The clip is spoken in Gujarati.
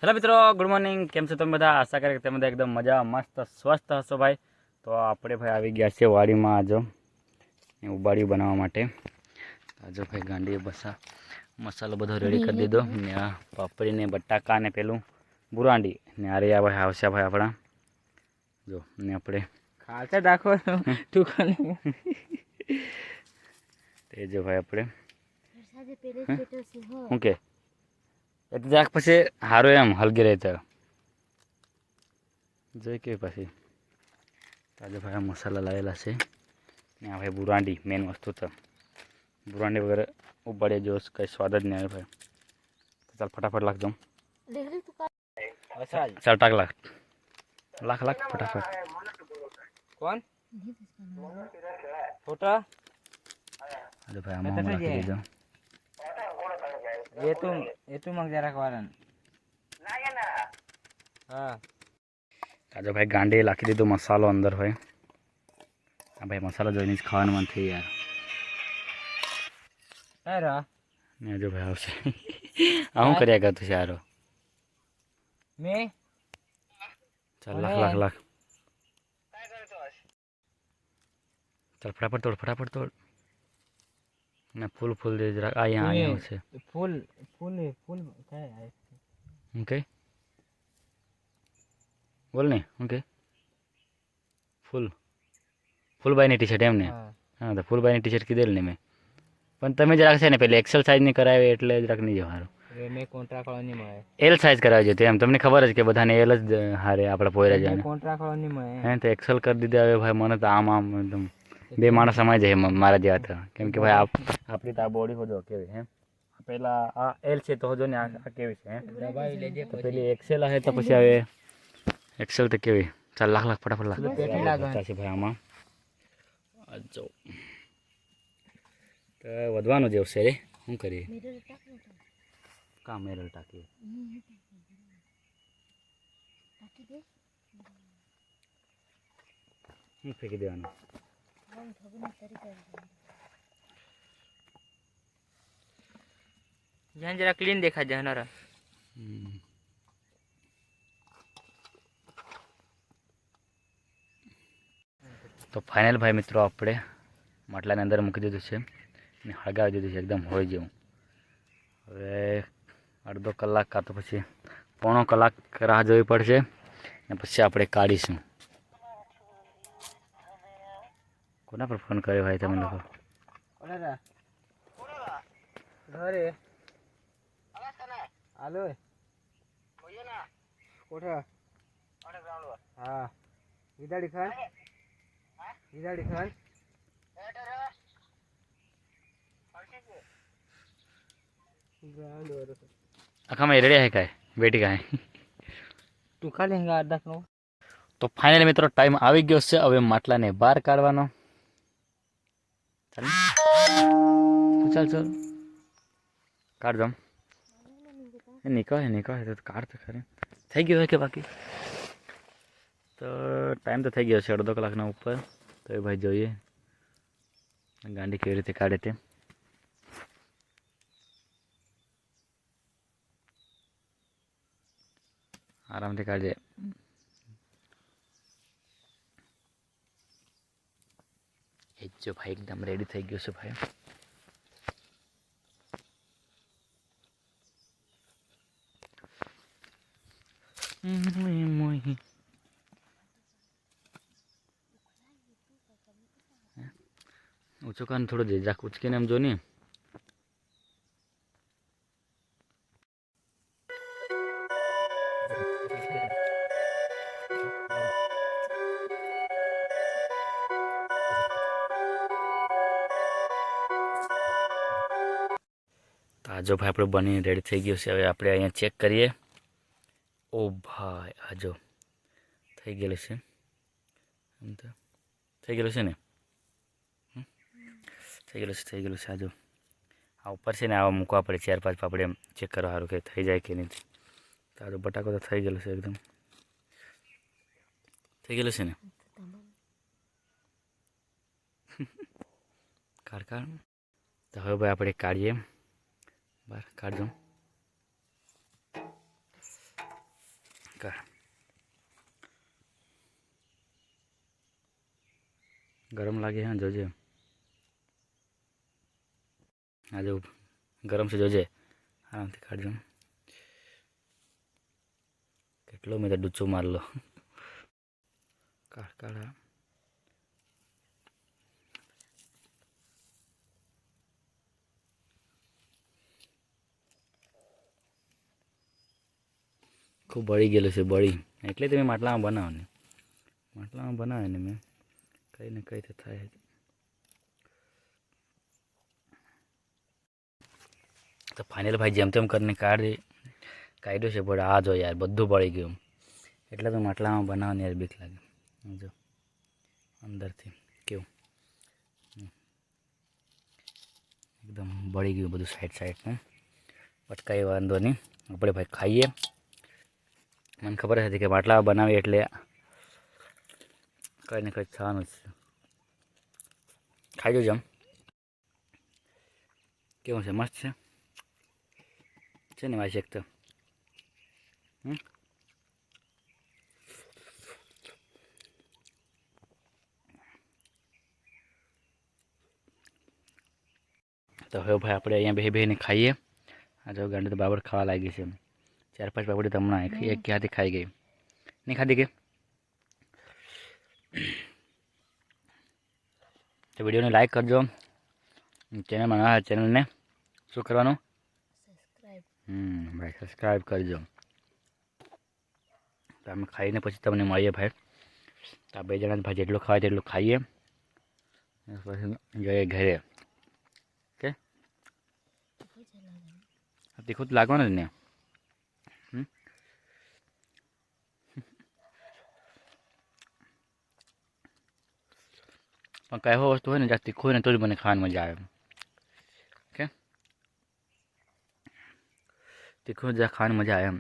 હેલો મિત્રો, ગુડ મોર્નિંગ. કેમ છો તમે બધા? આશા કરે કે તમે બધા એકદમ મજા મસ્ત સ્વસ્થ હશો ભાઈ. તો આપણે ભાઈ આવી ગયા છે વાડીમાં આજો ઉબાડિયું બનાવવા માટે. આજો ભાઈ ગાંડીએ બસા મસાલો બધો રેડી કરી દીધો ને આ પાપડી ને બટાકા ને પેલું બુરાંડી ને આ રહ્યા ભાઈ આવશે ભાઈ આપણા જો ને આપણે ખાતા દાખો તું ખાને તે જો ભાઈ આપણે શું કે એટલે જાક પછી સારો એમ હલગી રહે તો જોઈ કે પછી તાજો ભાઈ મસાલા લાવેલા છે ને આ ભાઈ બુરાંડી મેન વસ્તુ તો બુરાંડી વગેરે ઉબાડે જો કંઈ સ્વાદ જ નહીં આવે ભાઈ. તો ચાલ ફટાફટ લાખ દઉં. ચાલ ટાક લાખ ફટાફટ. कौन छोटा અરે ભાઈ આમાં લાખી દીધો. ये तुम मग जरा कारण हाँ તાજો ભાઈ ગાંડી લાખી દીધો મસાલો અંદર હોય. આ ભાઈ મસાલો જોઈને જ ખાવાનું મન થઈ યાર. अरे ને જો ભાઈ આવશે આ શું કર્યા કરતું છે યારો. मैं ચાલ લાખ ચાલ ફટાફટ તોડ ને ફૂલ દે જરા. અહીંયા આવશે फूल फूल फूल क्या है ઓકે બોલ ને ઓકે ફૂલબાઈની ટી શર્ટ એમ ને. હા તો ફૂલબાઈની ટી શર્ટ કીધેલ ને મેં, પણ તમે જરાક છે ને પેલી એક્સેલ સાઇઝ ની કરાવે એટલે જરાક નહીં જવાનું. मैं कॉन्ट्रैक्ट वाला नहीं मैं એલ સાઇઝ કરાવજો તો એમ તમને ખબર જ કે બધાને એલ જ હારે આપણે પોયરા જાય कॉन्ट्रैक्ट वाला नहीं मैं હે. તો એક્સેલ કરી દીધા. હવે ભાઈ મને તો આમ એકદમ બે માણસ સમાઈ જાય મારા જેવા તો. કેમ કે ભાઈ આપણી તો આ બોડી હોજો કેવી હે. પેલા આ એલ છે તો હોજો ને આ કેવી છે હે. दबाई ले जे તો પેલી એક્સેલ હે તો પછી હવે એક્સેલ તો કેવી. ચાલ લાખ ફટાફટ લાખ પેટી લાગે છે ભાઈ આમાં. જો તો વધવાનું જેવું છે રે. શું કરીએ કાં મેરલ ટાંકી શું ફેંકી દેવાનું. यहाँ जरा क्लीन देखा जाए ना તો ફાઇનલ ભાઈ મિત્રો આપણે માટલાની અંદર મૂકી દીધું છે ને હળગાવી દીધું છે એકદમ હોય જેવું. હવે અડધો કલાક કાં તો પછી પોણો કલાક રાહ જોવી પડશે ને પછી આપણે કાઢીશું. કોના પર ફોન કર્યો ભાઈ તમે લોકો? अरे आलो कोठा हाँ इधर खान આખામાં રેડી હે કાંઈ બેટી કાંઈ. तू खा लेंगे आधा किलो તો ફાઇનલી મિત્રો ટાઈમ આવી ગયો છે હવે માટલાને બહાર કાઢવાનો. ચાલ કાઢ દઉં. નીકળે તો કાઢ તો ખરી. થઈ ગયું હોય કે બાકી તો ટાઈમ તો થઈ ગયો છે અડધો કલાકના ઉપર. તો એ ભાઈ જોઈએ ગાંડી કેવી રીતે કાઢે તે. આરામથી કાઢજે. એ જો ભાઈ એકદમ રેડી થઈ ગયો છે ભાઈ. ઊંચો કાન થોડો દે જરાક ઉચકીને એમ જો ને. આજો ભાઈ આપણે બનીને રેડી થઈ ગયો છે. હવે આપણે અહીંયા ચેક કરીએ. ઓ ભાઈ આજો થઈ ગયેલું છે. એમ તો થઈ ગયેલું છે ને. થઈ ગયેલું છે આજો. આ ઉપર છે ને આવા મૂકવા પડે 4-5 પાપડી એમ ચેક કરવા સારું કે થઈ જાય કે નહીં. તો આજો બટાકો તો થઈ ગયેલું છે એકદમ થઈ ગયેલું છે ને. કાઢ તો હવે ભાઈ આપણે કાઢીએ બહાર કાઢ દઉં. गरम लागे हाँ जोजे आज गरम से जोजे आराम से काटजो કેટલો મેં તો ડૂચો મારલો કાઢ કાઢ ખૂબ બળી ગયેલું છે બળી એટલે તો મેં માટલામાં બનાવે ને મેં કંઈ ને કંઈ તો થાય તો ફાઇનલ ભાઈ જેમ તેમ કરીને કાઢ્યો છે પણ આ જો યાર બધું બળી ગયું એટલે તો માટલામાં બનાવવાની યાર બીક લાગે જો અંદરથી કેવું એકદમ બળી ગયું બધું સાઈડમાં બટ કંઈ વાંધો નહીં આપણે ભાઈ ખાઈએ મને ખબર હતી કે માટલા બનાવીએ એટલે કંઈ ને કંઈ થવાનું જ ખાઈ જોજો કેવું છે મસ્ત છે ને વાંચી શકતો તો હવે ભાઈ આપણે અહીંયા બેને ખાઈએ આ જો ગાંડી તો બરાબર ખાવા લાગી છે 4-5 પાપડી તો હમણાં એક હાથે ખાઈ ગઈ નહીં ખાધી કે તો વિડીયોને લાઈક કરજો ચેનલને શું કરવાનું ભાઈ સબસ્ક્રાઈબ કરજો તો અમે ખાઈને પછી તમને મળીએ ભાઈ તો આ 2 જણા ભાઈ જેટલું ખાવાય તેટલું ખાઈએ પછી જઈએ ઘરે ઓકે તીખું તો લાગવાનું જ ને પણ કઈ એવો વસ્તુ હોય ને જ્યાં તીખું હોય ને તો જ મને ખાવાની મજા આવે ઓકે તીખું જ્યાં ખાવાની મજા આવે એમ